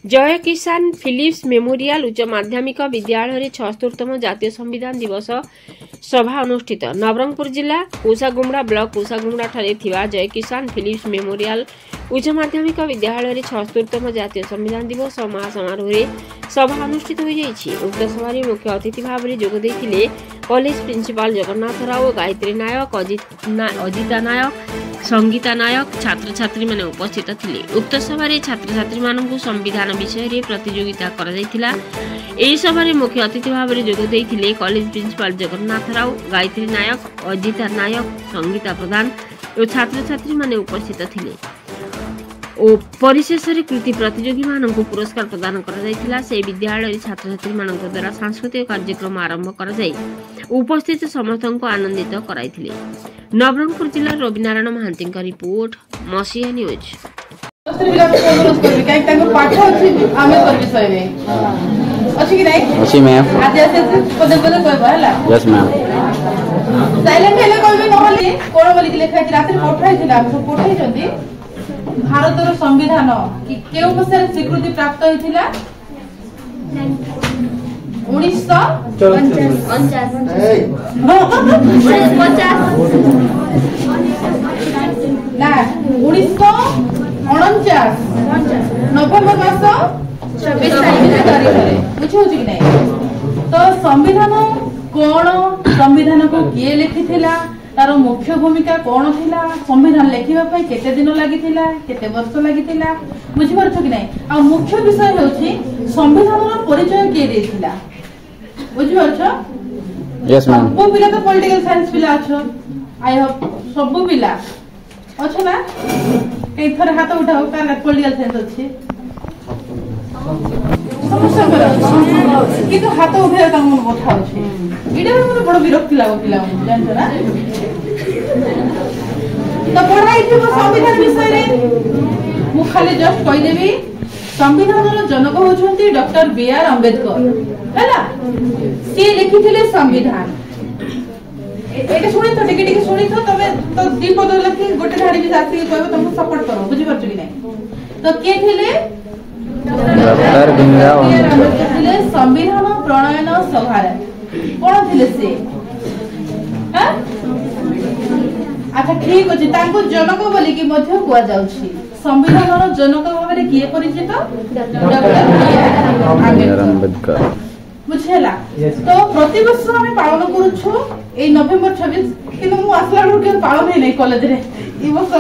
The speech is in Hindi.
जय किसान फिलिप्स मेमोरियल उच्च माध्यमिक विद्यालय 76तम जातीय संविधान दिवस सभा अनुष्ठित। नवरंगपुर जिला कुसागुमड़ा ब्लॉक कुसागुमड़ा ठारे थिबा जय किसान फिलिप्स मेमोरियल उच्च माध्यमिक विद्यालय 76तम जातीय संविधान दिवस महासमारोह सभा अनुष्ठित हो जाइछि। उक्त सभारे मुख्य अतिथि भाव में जोग देथिले कॉलेज प्रिंसिपाल जगन्नाथ राव, गायत्री नायक, अजिता नायक, संगीता नायक, छात्र छात्री माने उपस्थित थिले। उक्त सभारे छात्र छात्री मानकु संविधान विषय रे प्रतियोगिता करा जायतिला। एही सभारे मुख्य अतिथि भाव में जोग देथिले कॉलेज प्रिंसिपाल जगन्नाथ राव, गायत्री नायक, अजिता नायक, संगीता प्रधान और छात्र छात्री माने उपस्थित थिले। ओ परिशेष कृति प्रतियोगी मानक पुरस्कार प्रदान करा जायतिला। से विद्यालय छात्र छात्री मानक द्वारा सांस्कृतिक कार्यक्रम आरंभ करा जाय उपस्थित समस्त को आनंदित कराइथिले। नवरंगपुर जिला रविनारायण महांती का रिपोर्ट मसीहा न्यूज। भारतर संविधान केउ मसरे स्वीकृति प्राप्त होइथिला 1949 नवेम्बर मास 26 तारिख बुझौछि कि नै। तो संविधान कोन, संविधान को किए लिखिथिला, तार मुख्य भूमिका कौन थिला, संविधान लेखिबा पई केते दिन लागिथिला, केते वर्ष लागिथिला, बुझि परछ कि नै। आ मुख्य विषय होछि संविधानर परिचय के देथिला, बुझि परछ। Yes ma'am. वो पिला तो पॉलिटिकल साइंस पिला अछो, आई होप सब पिला अछ ना। कई थर हाथ उठाओ कार पॉलिटिकल साइंस अछि समस्या पर कि तो हाथ उठे त मन उठा अछि। इडा मन बड़ विरक्ति लागो पिला जानछ ना। तो पढ़ाई थी वो संविधान विषय रे मु खाली जस्ट कहि देबी। संविधानर जनक होछंती डॉक्टर बी.आर. अम्बेडकर हैला। से लिखिथिले संविधान। एटा सुनि तो टिके सुनि तो तमे तो दीपद लखी गोटे धाड़ी भी आसी कहबो तुमको सपोर्ट करो, बुझि परछ कि नै। तो के थिले डॉक्टर बी.आर. अम्बेडकर थिले संविधान प्रणयन सभारे कोन थिले से। हां अच्छा ठीक अछि। तांको जनक बोली कि मध्य कुआ जाउछि। संविधानर जनक भाबरे किए परिचित डॉक्टर बी.आर. अम्बेडकर बुझेला। तो प्रति वर्ष हम पालन करूछु ए नवेम्बर 26 किनु मु आसला के पालन नै कॉलेज रे ई वर्ष